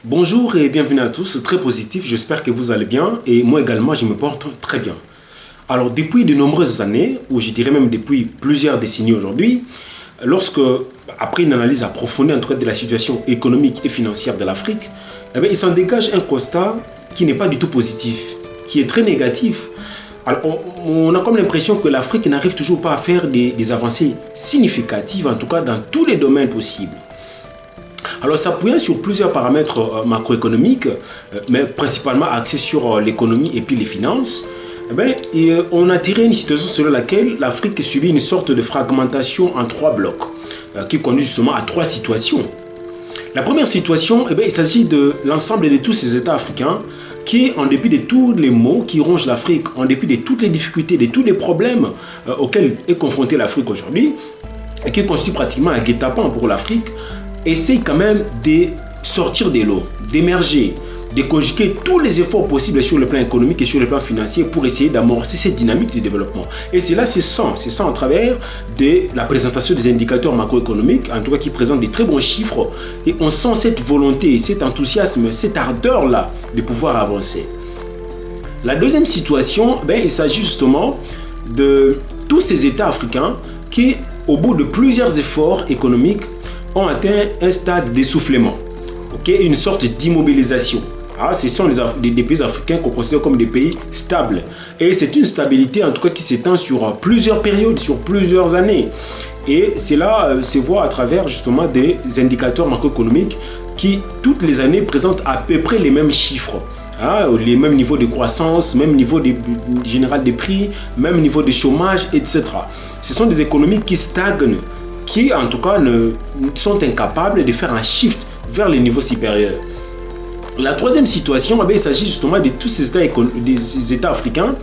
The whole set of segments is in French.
Bonjour et bienvenue à tous, très positif, j'espère que vous allez bien et moi également je me porte très bien. Alors depuis de nombreuses années, ou je dirais même depuis plusieurs décennies aujourd'hui, après une analyse approfondie en tout cas de la situation économique et financière de l'Afrique, il s'en dégage un constat qui n'est pas du tout positif, qui est très négatif. Alors, on a comme l'impression que l'Afrique n'arrive toujours pas à faire des avancées significatives, en tout cas dans tous les domaines possibles. Alors, s'appuyant sur plusieurs paramètres macroéconomiques, mais principalement axés sur l'économie et puis les finances, on a tiré une situation selon laquelle l'Afrique subit une sorte de fragmentation en trois blocs, qui conduit justement à trois situations. La première situation, il s'agit de l'ensemble de tous ces États africains qui, en dépit de tous les maux qui rongent l'Afrique, en dépit de toutes les difficultés, de tous les problèmes auxquels est confrontée l'Afrique aujourd'hui, et qui constitue pratiquement un guet-apens pour l'Afrique, essaye quand même de sortir des lots, d'émerger, de conjuguer tous les efforts possibles sur le plan économique et sur le plan financier pour essayer d'amorcer cette dynamique de développement. Et cela se sent à travers de la présentation des indicateurs macroéconomiques, en tout cas qui présentent des très bons chiffres, et on sent cette volonté, cet enthousiasme, cette ardeur-là de pouvoir avancer. La deuxième situation, il s'agit justement de tous ces États africains qui, au bout de plusieurs efforts économiques, ont atteint un stade d'essoufflement, une sorte d'immobilisation. Ce sont des pays africains qu'on considère comme des pays stables. Et c'est une stabilité en tout cas qui s'étend sur plusieurs périodes, sur plusieurs années. Et cela se voit à travers justement des indicateurs macroéconomiques qui toutes les années présentent à peu près les mêmes chiffres. Les mêmes niveaux de croissance, même niveau général des prix, même niveau de chômage, etc. Ce sont des économies qui stagnent, qui en tout cas sont incapables de faire un shift vers les niveaux supérieurs. La troisième situation, il s'agit justement de tous ces États africains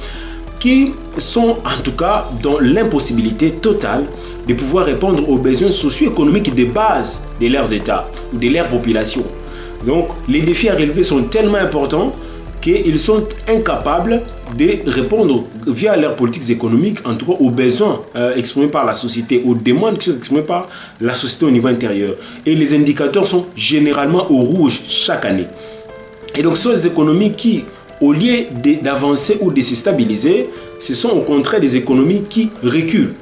qui sont en tout cas dans l'impossibilité totale de pouvoir répondre aux besoins socio-économiques de base de leurs États ou de leur population. Donc les défis à relever sont tellement importants qu'ils sont incapables de répondre via leurs politiques économiques, en tout cas aux besoins exprimés par la société, aux demandes qui sont exprimées par la société au niveau intérieur. Et les indicateurs sont généralement au rouge chaque année. Et donc ce sont des économies qui, au lieu d'avancer ou de se stabiliser, ce sont au contraire des économies qui reculent.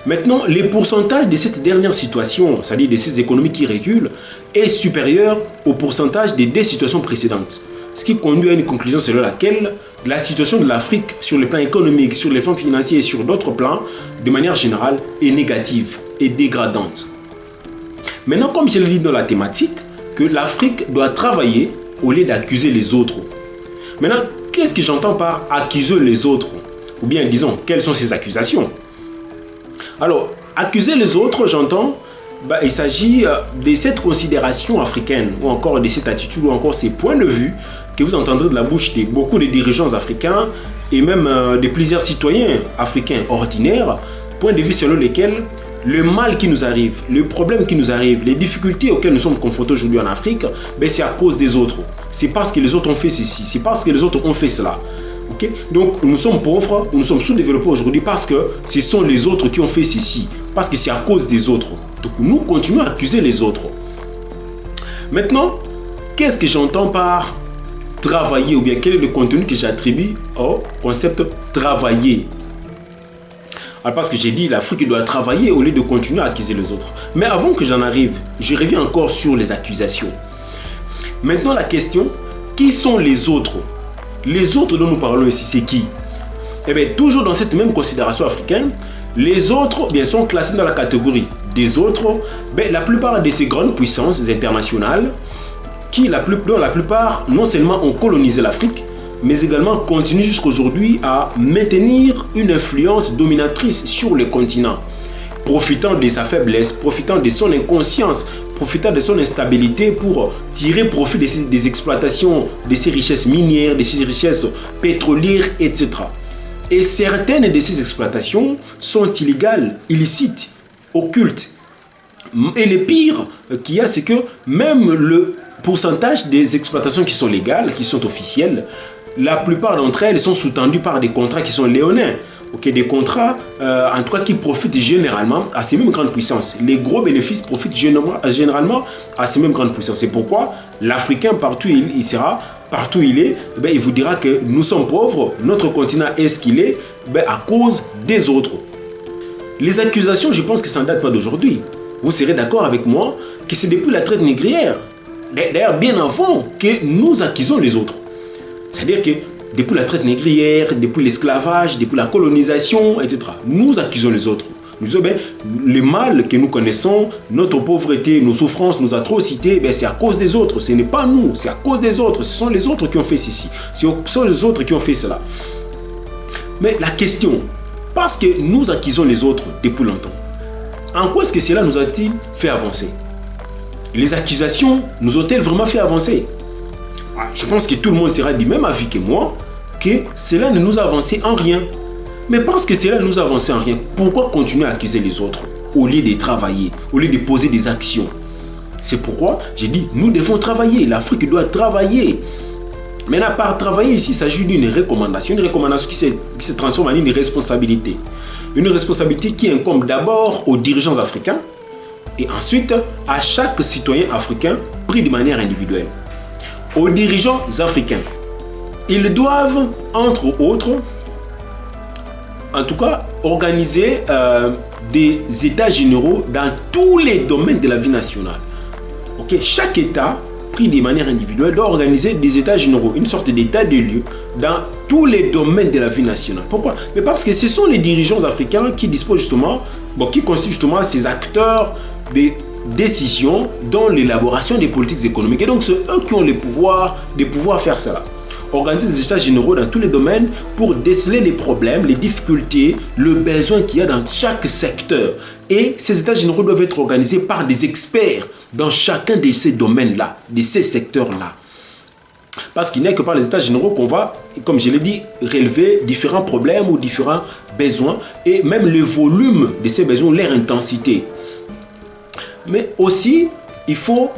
Maintenant, le pourcentage de cette dernière situation, c'est-à-dire de ces économies qui reculent, est supérieur au pourcentage des deux situations précédentes. Ce qui conduit à une conclusion selon laquelle la situation de l'Afrique sur le plan économique, sur les plans financiers et sur d'autres plans, de manière générale, est négative et dégradante. Maintenant, comme je l'ai dit dans la thématique, que l'Afrique doit travailler au lieu d'accuser les autres. Maintenant, qu'est-ce que j'entends par accuser les autres? Ou bien, disons, quelles sont ces accusations? Alors, accuser les autres, j'entends, il s'agit de cette considération africaine, ou encore de cette attitude, ou encore ces points de vue que vous entendrez de la bouche de beaucoup de dirigeants africains et même de plusieurs citoyens africains ordinaires, points de vue selon lesquels le mal qui nous arrive, le problème qui nous arrive, les difficultés auxquelles nous sommes confrontés aujourd'hui en Afrique, c'est à cause des autres. C'est parce que les autres ont fait ceci, c'est parce que les autres ont fait cela. Donc nous sommes pauvres, nous sommes sous-développés aujourd'hui parce que ce sont les autres qui ont fait ceci, parce que c'est à cause des autres. Donc nous continuons à accuser les autres. Maintenant, qu'est-ce que j'entends par travailler, ou bien quel est le contenu que j'attribue au concept travailler? Alors parce que j'ai dit l'Afrique doit travailler au lieu de continuer à accuser les autres. Mais avant que j'en arrive, je reviens encore sur les accusations. Maintenant la question, qui sont les autres? Les autres dont nous parlons ici, c'est qui? Toujours dans cette même considération africaine, les autres sont classés dans la catégorie des autres, la plupart de ces grandes puissances internationales dont la plupart non seulement ont colonisé l'Afrique, mais également continuent jusqu'aujourd'hui à maintenir une influence dominatrice sur le continent, profitant de sa faiblesse, profitant de son inconscience, profitant de son instabilité pour tirer profit des exploitations, de ses richesses minières, de ses richesses pétrolières, etc. Et certaines de ces exploitations sont illégales, illicites, occultes. Et le pire qu'il y a, c'est que même le pourcentage des exploitations qui sont légales, qui sont officielles, la plupart d'entre elles sont sous-tendues par des contrats qui sont léonins. Okay, des contrats, en tout cas, qui profitent généralement à ces mêmes grandes puissances. Les gros bénéfices profitent généralement à ces mêmes grandes puissances. C'est pourquoi l'Africain, partout il sera, partout il est, il vous dira que nous sommes pauvres, notre continent est ce qu'il est, à cause des autres. Les accusations, je pense que ça ne date pas d'aujourd'hui. Vous serez d'accord avec moi que c'est depuis la traite négrière, d'ailleurs bien avant, que nous accusons les autres. C'est-à-dire que depuis la traite négrière, depuis l'esclavage, depuis la colonisation, etc., nous accusons les autres. Nous disons, le mal que nous connaissons, notre pauvreté, nos souffrances, nos atrocités, c'est à cause des autres. Ce n'est pas nous, c'est à cause des autres. Ce sont les autres qui ont fait ceci. Ce sont les autres qui ont fait cela. Mais la question, parce que nous accusons les autres depuis longtemps, en quoi est-ce que cela nous a-t-il fait avancer? Les accusations nous ont-elles vraiment fait avancer? Je pense que tout le monde sera du même avis que moi, que cela ne nous a avancé en rien. Mais parce que cela nous a avancé en rien, pourquoi continuer à accuser les autres au lieu de travailler, au lieu de poser des actions? C'est pourquoi j'ai dit, nous devons travailler, l'Afrique doit travailler. Maintenant, par travailler ici, il s'agit d'une recommandation qui se transforme en une responsabilité. Une responsabilité qui incombe d'abord aux dirigeants africains et ensuite à chaque citoyen africain pris de manière individuelle. Aux dirigeants africains, ils doivent, entre autres, en tout cas, organiser des états généraux dans tous les domaines de la vie nationale. Okay? Chaque État, pris de manière individuelle, doit organiser des états généraux, une sorte d'état de lieu dans tous les domaines de la vie nationale. Pourquoi? Mais parce que ce sont les dirigeants africains qui disposent justement, qui constituent justement ces acteurs des décisions dans l'élaboration des politiques économiques. Et donc, c'est eux qui ont le pouvoir de pouvoir faire cela. Organiser des états généraux dans tous les domaines pour déceler les problèmes, les difficultés, le besoin qu'il y a dans chaque secteur. Et ces états généraux doivent être organisés par des experts dans chacun de ces domaines-là, de ces secteurs-là. Parce qu'il n'y a que par les états généraux qu'on va, comme je l'ai dit, relever différents problèmes ou différents besoins et même le volume de ces besoins, leur intensité. Mais aussi, il faut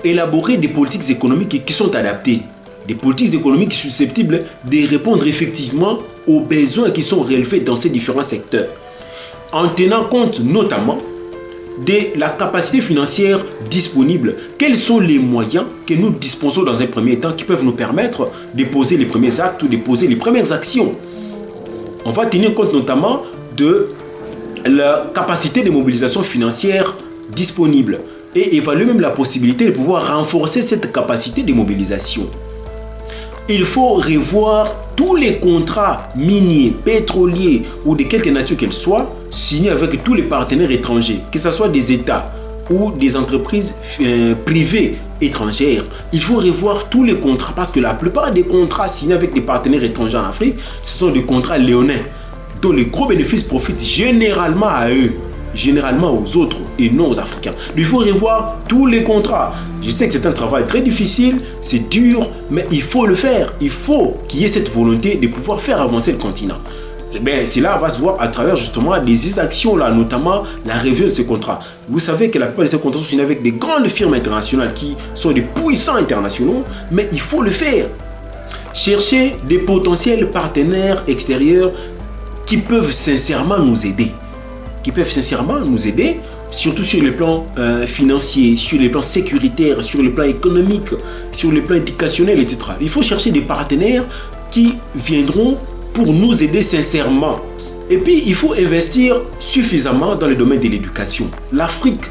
élaborer des politiques économiques qui sont adaptées. Des politiques économiques susceptibles de répondre effectivement aux besoins qui sont relevés dans ces différents secteurs. En tenant compte notamment de la capacité financière disponible. Quels sont les moyens que nous disposons dans un premier temps qui peuvent nous permettre de poser les premiers actes ou de poser les premières actions? On va tenir compte notamment de la capacité de mobilisation financière disponible et évaluer même la possibilité de pouvoir renforcer cette capacité de mobilisation. Il faut revoir tous les contrats miniers, pétroliers ou de quelque nature qu'elles soient signés avec tous les partenaires étrangers, que ce soit des États ou des entreprises privées étrangères. Il faut revoir tous les contrats parce que la plupart des contrats signés avec des partenaires étrangers en Afrique, ce sont des contrats léonins dont les gros bénéfices profitent généralement à eux, généralement aux autres et non aux Africains. Il faut revoir tous les contrats. Je sais que c'est un travail très difficile, c'est dur, mais il faut le faire. Il faut qu'il y ait cette volonté de pouvoir faire avancer le continent. Cela va se voir à travers justement des actions-là, notamment la revue de ces contrats. Vous savez que la plupart de ces contrats sont signés avec des grandes firmes internationales qui sont des puissants internationaux, mais il faut le faire. Chercher des potentiels partenaires extérieurs qui peuvent sincèrement nous aider. Surtout sur le plan financier, sur le plan sécuritaire, sur le plan économique, sur le plan éducationnel, etc. Il faut chercher des partenaires qui viendront pour nous aider sincèrement. Et puis, il faut investir suffisamment dans le domaine de l'éducation. L'Afrique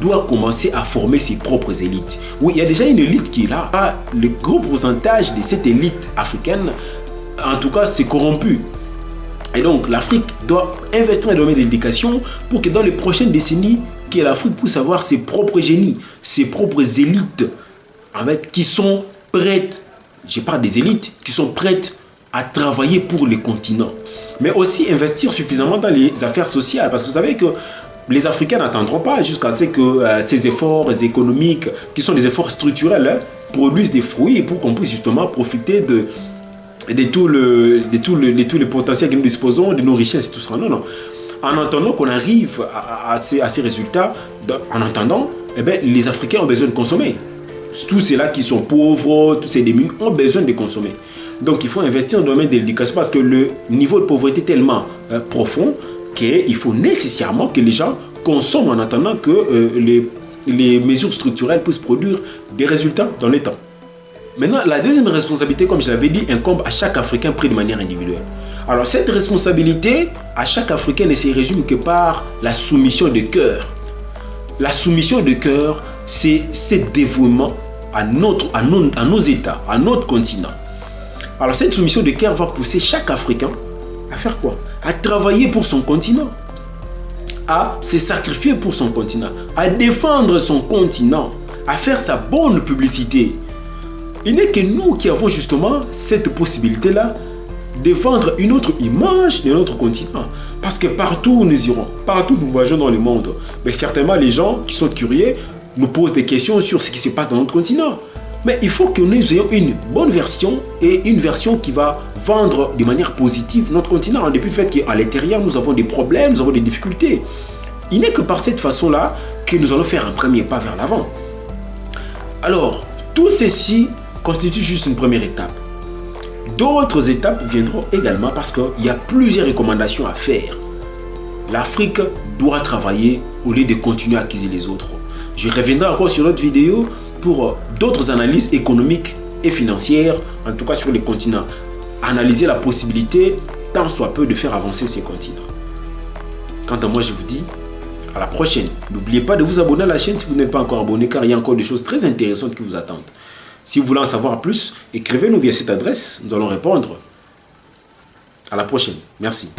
doit commencer à former ses propres élites. Oui, il y a déjà une élite qui est là. Le gros pourcentage de cette élite africaine, en tout cas, c'est corrompu. Et donc, l'Afrique doit investir dans le domaine de l'éducation pour que dans les prochaines décennies, que l'Afrique puisse avoir ses propres génies, ses propres élites, qui sont prêtes, je parle des élites, qui sont prêtes à travailler pour le continent. Mais aussi investir suffisamment dans les affaires sociales, parce que vous savez que les Africains n'attendront pas jusqu'à ce que ces efforts économiques, qui sont des efforts structurels, produisent des fruits pour qu'on puisse justement profiter de tous les potentiels que nous disposons, de nos richesses et tout ça. Non. En attendant qu'on arrive à ces résultats, en attendant, les Africains ont besoin de consommer. Tous ceux-là qui sont pauvres, tous ces démunis ont besoin de consommer. Donc il faut investir dans le domaine de l'éducation parce que le niveau de pauvreté est tellement profond qu'il faut nécessairement que les gens consomment en attendant que les mesures structurelles puissent produire des résultats dans le temps. Maintenant, la deuxième responsabilité, comme je l'avais dit, incombe à chaque Africain pris de manière individuelle. Alors cette responsabilité à chaque Africain ne se résume que par la soumission de cœur. La soumission de cœur, c'est ce dévouement à nos États, à notre continent. Alors cette soumission de cœur va pousser chaque Africain à faire quoi? À travailler pour son continent, à se sacrifier pour son continent, à défendre son continent, à faire sa bonne publicité. Il n'est que nous qui avons justement cette possibilité-là de vendre une autre image de notre continent. Parce que partout où nous irons, partout où nous voyageons dans le monde, mais certainement les gens qui sont curieux nous posent des questions sur ce qui se passe dans notre continent. Mais il faut que nous ayons une bonne version et une version qui va vendre de manière positive notre continent, en dépit du fait qu'à l'intérieur nous avons des problèmes, nous avons des difficultés. Il n'est que par cette façon-là que nous allons faire un premier pas vers l'avant. Alors, tout ceci constitue juste une première étape. D'autres étapes viendront également parce qu'il y a plusieurs recommandations à faire. L'Afrique doit travailler au lieu de continuer à accuser les autres. Je reviendrai encore sur notre vidéo pour d'autres analyses économiques et financières, en tout cas sur les continents. Analyser la possibilité, tant soit peu, de faire avancer ces continents. Quant à moi, je vous dis à la prochaine. N'oubliez pas de vous abonner à la chaîne si vous n'êtes pas encore abonné, car il y a encore des choses très intéressantes qui vous attendent. Si vous voulez en savoir plus, écrivez-nous via cette adresse, nous allons répondre. À la prochaine. Merci.